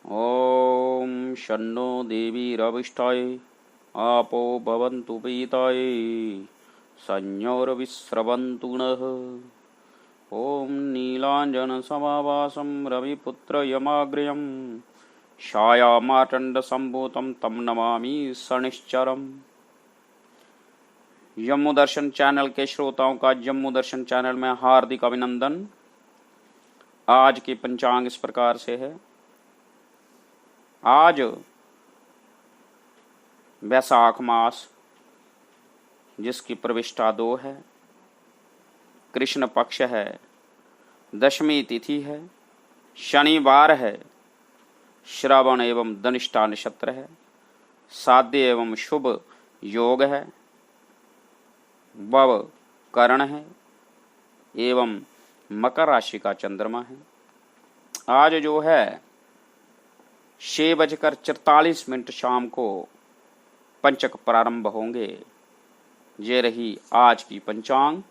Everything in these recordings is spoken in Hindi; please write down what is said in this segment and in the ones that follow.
ॐ शन्नो देवीरविष्टाय आपो भवन्तु पीताय संयोर्विस्रवन्तु नः। ॐ नीलाञ्जनसमाभासं रविपुत्रयमाग्र्यं छायामार्तण्डसम्भूतं तं नमामि शनिश्चरम्। जम्मू दर्शन चैनल के श्रोताओं का जम्मू दर्शन चैनल में हार्दिक अभिनंदन। आज की पंचांग इस प्रकार से है। आज वैशाख मास, जिसकी प्रविष्टा 2 है, कृष्ण पक्ष है, दशमी तिथि है, शनिवार है, श्रवण एवं धनिष्ठा नक्षत्र है, साध्य एवं शुभ योग है, भव करण है एवं मकर राशि का चंद्रमा है। आज जो है 6:43 शाम को पंचक प्रारंभ होंगे। ये रही आज की पंचांग।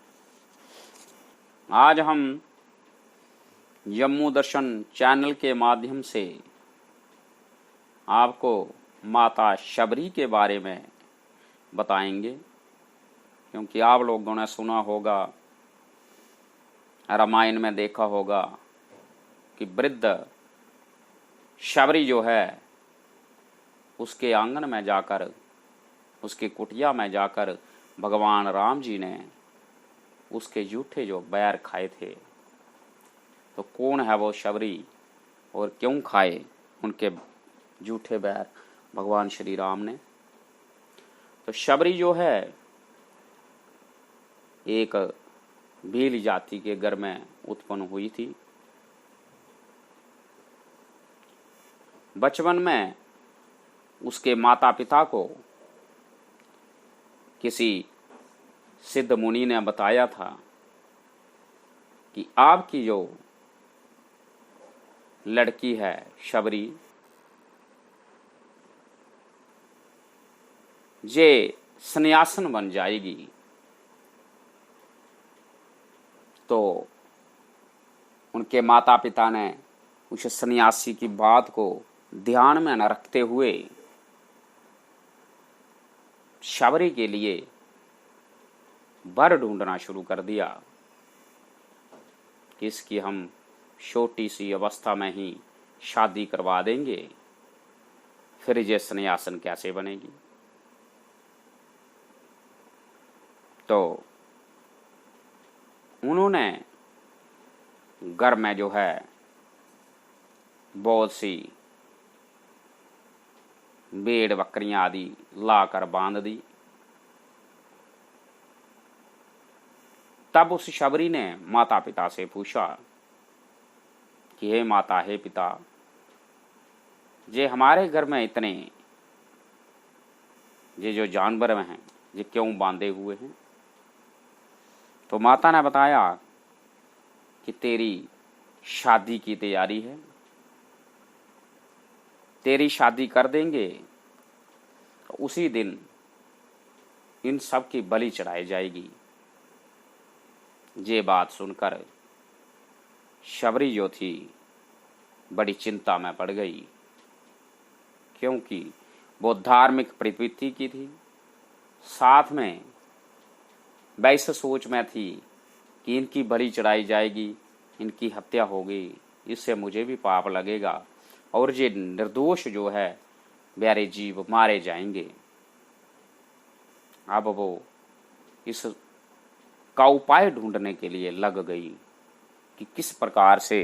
आज हम जम्मू दर्शन चैनल के माध्यम से आपको माता शबरी के बारे में बताएंगे, क्योंकि आप लोगों ने सुना होगा, रामायण में देखा होगा कि वृद्ध शबरी जो है उसके आंगन में जाकर, उसकी कुटिया में जाकर भगवान राम जी ने उसके जूठे जो बैर खाए थे। तो कौन है वो शबरी और क्यों खाए उनके जूठे बैर भगवान श्री राम ने? तो शबरी जो है एक भील जाति के घर में उत्पन्न हुई थी। बचपन में उसके माता पिता को किसी सिद्ध मुनि ने बताया था कि आपकी जो लड़की है शबरी, ये सन्यासन बन जाएगी। तो उनके माता पिता ने उस सन्यासी की बात को ध्यान में न रखते हुए शबरी के लिए वर ढूंढना शुरू कर दिया कि इसकी हम छोटी सी अवस्था में ही शादी करवा देंगे, फिर ये सन्यासन कैसे बनेगी। तो उन्होंने घर में जो है बहुत सी भेड़ बकरियां आदि लाकर बांध दी। तब उस शबरी ने माता पिता से पूछा कि हे माता, हे पिता, ये हमारे घर में इतने ये जो जानवर हैं ये क्यों बांधे हुए हैं? तो माता ने बताया कि तेरी शादी की तैयारी है, तेरी शादी कर देंगे तो उसी दिन इन सब की बलि चढ़ाई जाएगी। ये बात सुनकर शबरी जो थी बड़ी चिंता में पड़ गई, क्योंकि वो धार्मिक प्रवृत्ति की थी, साथ में वैसे सोच में थी कि इनकी बलि चढ़ाई जाएगी, इनकी हत्या होगी, इससे मुझे भी पाप लगेगा और ये निर्दोष जो है प्यारे जीव मारे जाएंगे। अब वो इस का उपाय ढूंढने के लिए लग गई कि किस प्रकार से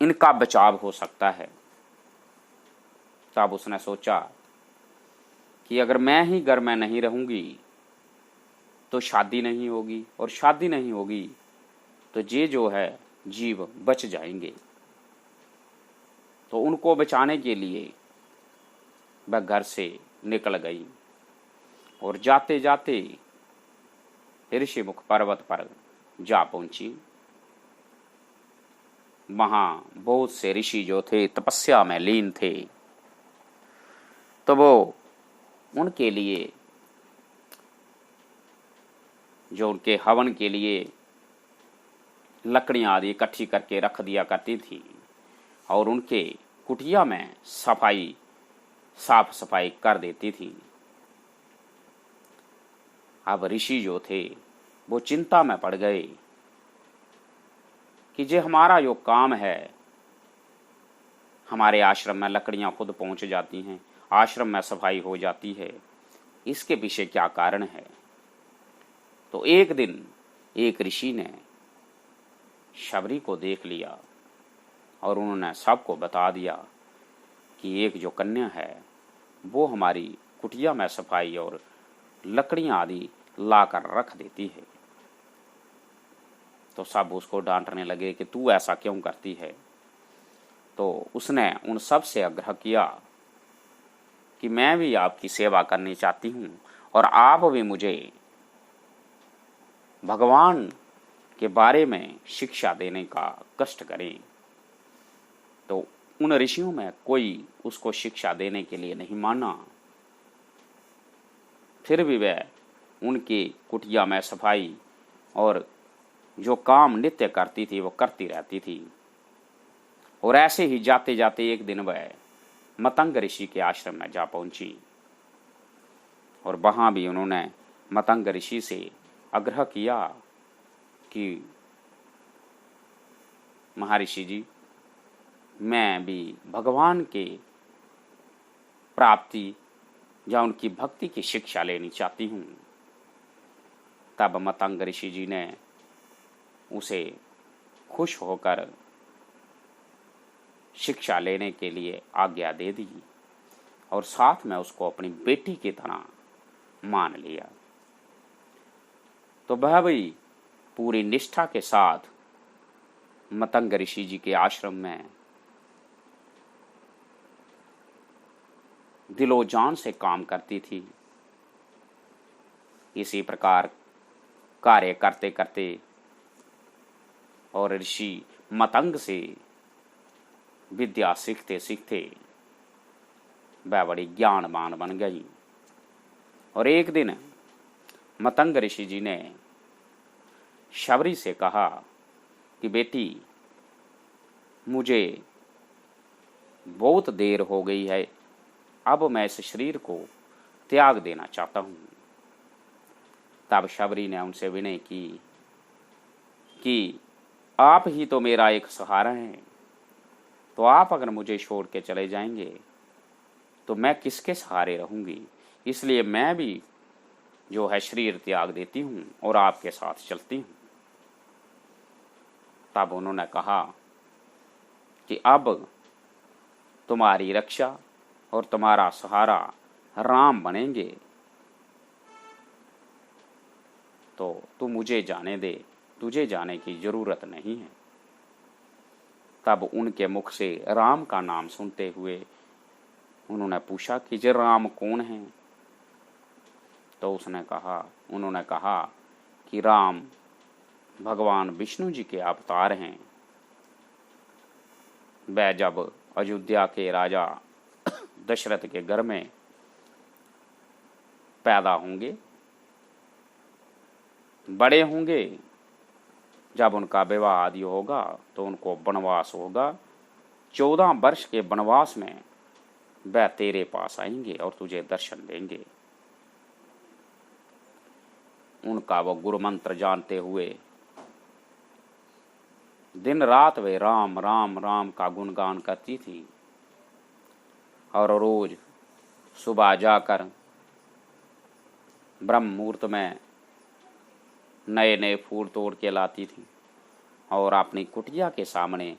इनका बचाव हो सकता है। तब उसने सोचा कि अगर मैं ही घर में नहीं रहूंगी तो शादी नहीं होगी, और शादी नहीं होगी तो ये जो है जीव बच जाएंगे। तो उनको बचाने के लिए वह घर से निकल गई और जाते जाते ऋषिमुख पर्वत पर जा पहुंची। वहां बहुत से ऋषि जो थे तपस्या में लीन थे। तो वो उनके लिए जो उनके हवन के लिए लकड़ियां आदि इकट्ठी करके रख दिया करती थी और उनके कुटिया में साफ सफाई कर देती थी। अब ऋषि जो थे वो चिंता में पड़ गए कि जे हमारा जो काम है, हमारे आश्रम में लकड़ियां खुद पहुंच जाती हैं, आश्रम में सफाई हो जाती है, इसके पीछे क्या कारण है। तो एक दिन एक ऋषि ने शबरी को देख लिया और उन्होंने सबको बता दिया कि एक जो कन्या है वो हमारी कुटिया में सफाई और लकड़ियां आदि लाकर रख देती है। तो सब उसको डांटने लगे कि तू ऐसा क्यों करती है। तो उसने उन सब से आग्रह किया कि मैं भी आपकी सेवा करनी चाहती हूँ और आप भी मुझे भगवान के बारे में शिक्षा देने का कष्ट करें। तो उन ऋषियों में कोई उसको शिक्षा देने के लिए नहीं माना। फिर भी वह उनकी कुटिया में सफाई और जो काम नित्य करती थी वो करती रहती थी। और ऐसे ही जाते जाते एक दिन वह मतंग ऋषि के आश्रम में जा पहुंची और वहां भी उन्होंने मतंग ऋषि से आग्रह किया कि महर्षि जी, मैं भी भगवान के प्राप्ति या उनकी भक्ति की शिक्षा लेनी चाहती हूँ। तब मतंग ऋषि जी ने उसे खुश होकर शिक्षा लेने के लिए आज्ञा दे दी और साथ में उसको अपनी बेटी की तरह मान लिया। तो वह भी पूरी निष्ठा के साथ मतंग ऋषि जी के आश्रम में दिलो जान से काम करती थी। इसी प्रकार कार्य करते करते और ऋषि मतंग से विद्या सीखते सीखते वह बड़ी ज्ञानवान बन गई। और एक दिन मतंग ऋषि जी ने शबरी से कहा कि बेटी, मुझे बहुत देर हो गई है, अब मैं इस शरीर को त्याग देना चाहता हूँ। तब शबरी ने उनसे विनय की कि आप ही तो मेरा एक सहारा हैं, तो आप अगर मुझे छोड़ के चले जाएंगे तो मैं किसके सहारे रहूंगी, इसलिए मैं भी जो है शरीर त्याग देती हूँ और आपके साथ चलती हूँ। तब उन्होंने कहा कि अब तुम्हारी रक्षा और तुम्हारा सहारा राम बनेंगे, तो तू मुझे जाने दे, तुझे जाने की जरूरत नहीं है। तब उनके मुख से राम का नाम सुनते हुए उन्होंने पूछा कि जे राम कौन है। तो उन्होंने कहा कि राम भगवान विष्णु जी के अवतार हैं। वह जब अयोध्या के राजा दशरथ के घर में पैदा होंगे, बड़े होंगे, जब उनका विवाह आदि होगा तो उनको वनवास होगा। 14 वर्ष के वनवास में वह तेरे पास आएंगे और तुझे दर्शन देंगे। उनका वो गुरु मंत्र जानते हुए दिन रात वे राम राम राम का गुणगान करती थी और रोज सुबह जाकर ब्रह्म मुहूर्त में नए नए फूल तोड़ के लाती थी और अपनी कुटिया के सामने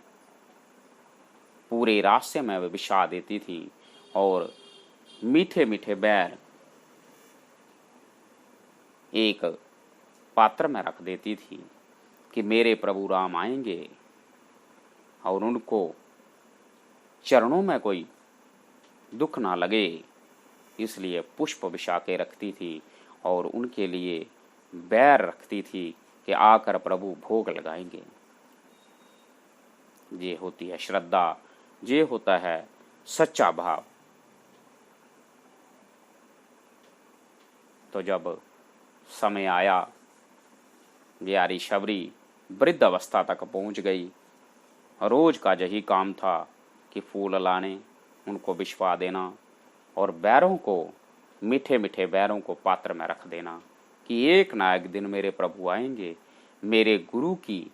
पूरे रास्ते में वे बिछा देती थी और मीठे मीठे बैर एक पात्र में रख देती थी कि मेरे प्रभु राम आएंगे और उनको चरणों में कोई दुख ना लगे, इसलिए पुष्प बिछा के रखती थी और उनके लिए बैर रखती थी कि आकर प्रभु भोग लगाएंगे। ये होती है श्रद्धा, ये होता है सच्चा भाव। तो जब समय आया, प्यारी शबरी वृद्ध अवस्था तक पहुंच गई। रोज का यही काम था कि फूल लाने, उनको बिछवा देना और बैरों को, मीठे मीठे बैरों को पात्र में रख देना कि एक ना एक दिन मेरे प्रभु आएंगे, मेरे गुरु की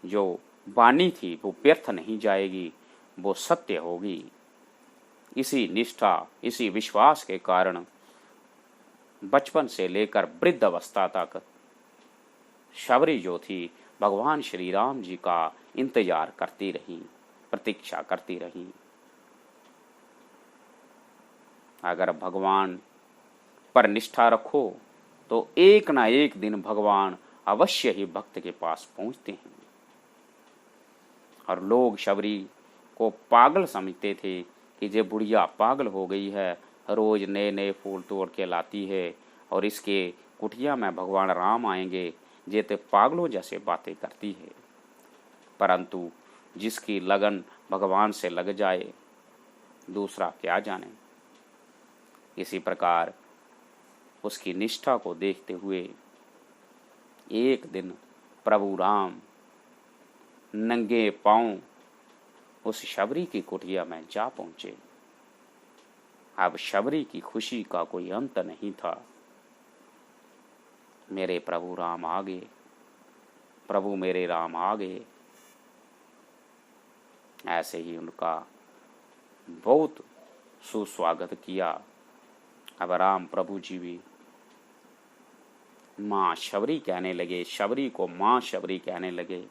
जो वाणी थी वो व्यर्थ नहीं जाएगी, वो सत्य होगी। इसी निष्ठा, इसी विश्वास के कारण बचपन से लेकर वृद्ध अवस्था तक शबरी जो थी भगवान श्री राम जी का इंतजार करती रही, प्रतीक्षा करती रही। अगर भगवान पर निष्ठा रखो तो एक ना एक दिन भगवान अवश्य ही भक्त के पास पहुंचते हैं। और लोग शबरी को पागल समझते थे कि ये बुढ़िया पागल हो गई है, रोज नए नए फूल तोड़ के लाती है और इसके कुटिया में भगवान राम आएंगे, ये तो पागलों जैसे बातें करती है। परंतु जिसकी लगन भगवान से लग जाए, दूसरा क्या जाने। इसी प्रकार उसकी निष्ठा को देखते हुए एक दिन प्रभु राम नंगे पांव उस शबरी की कुटिया में जा पहुंचे। अब शबरी की खुशी का कोई अंत नहीं था। मेरे प्रभु राम आ गए, प्रभु मेरे राम आ गए। ऐसे ही उनका बहुत सुस्वागत किया। अब राम प्रभु जी भी माँ शबरी कहने लगे, शबरी को माँ शबरी कहने लगे।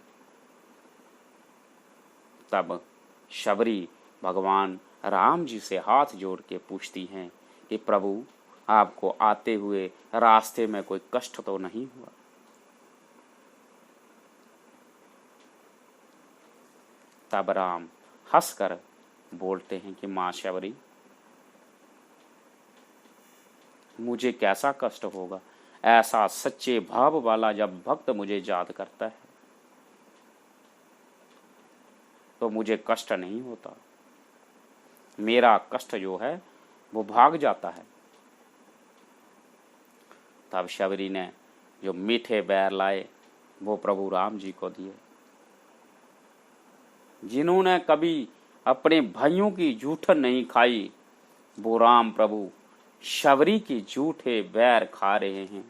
तब शबरी भगवान राम जी से हाथ जोड़ के पूछती हैं कि प्रभु आपको आते हुए रास्ते में कोई कष्ट तो नहीं हुआ? तब राम हंसकर बोलते हैं कि माँ शबरी, मुझे कैसा कष्ट होगा? ऐसा सच्चे भाव वाला जब भक्त मुझे याद करता है तो मुझे कष्ट नहीं होता। मेरा कष्ट जो है वो भाग जाता है। तब शबरी ने जो मीठे बैर लाए वो प्रभु राम जी को दिए। जिन्होंने कभी अपने भाइयों की जूठन नहीं खाई, वो राम प्रभु शबरी की जूठे बैर खा रहे हैं।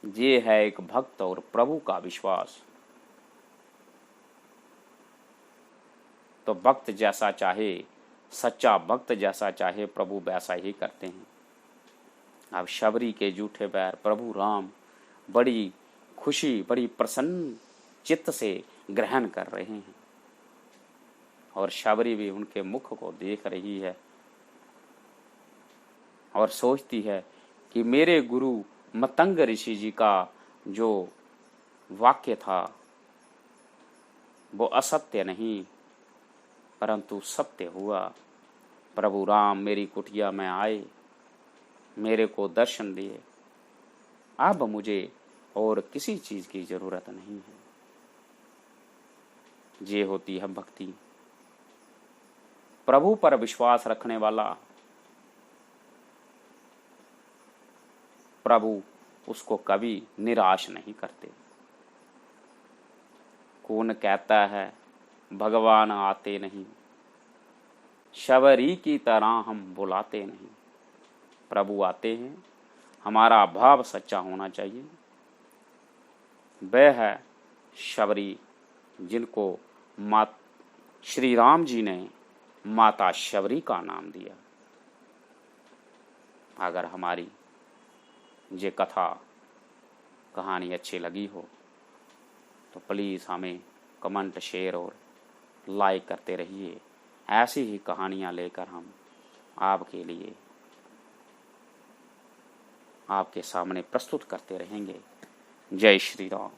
ये है एक भक्त और प्रभु का विश्वास। तो भक्त जैसा चाहे, सच्चा भक्त जैसा चाहे, प्रभु वैसा ही करते हैं। अब शबरी के जूठे बैर प्रभु राम बड़ी खुशी, बड़ी प्रसन्न चित्त से ग्रहण कर रहे हैं और शबरी भी उनके मुख को देख रही है और सोचती है कि मेरे गुरु मतंग ऋषि जी का जो वाक्य था वो असत्य नहीं परंतु सत्य हुआ। प्रभु राम मेरी कुटिया में आए, मेरे को दर्शन दिए। अब मुझे और किसी चीज की जरूरत नहीं है। ये होती है भक्ति। प्रभु पर विश्वास रखने वाला, प्रभु उसको कभी निराश नहीं करते। कौन कहता है भगवान आते नहीं, शबरी की तरह हम बुलाते नहीं। प्रभु आते हैं, हमारा भाव सच्चा होना चाहिए। वह है शबरी जिनको श्री राम जी ने माता शबरी का नाम दिया। अगर हमारी ये कथा कहानी अच्छी लगी हो तो प्लीज़ हमें कमेंट, शेयर और लाइक करते रहिए। ऐसी ही कहानियाँ लेकर हम आपके लिए, आपके सामने प्रस्तुत करते रहेंगे। जय श्री राम।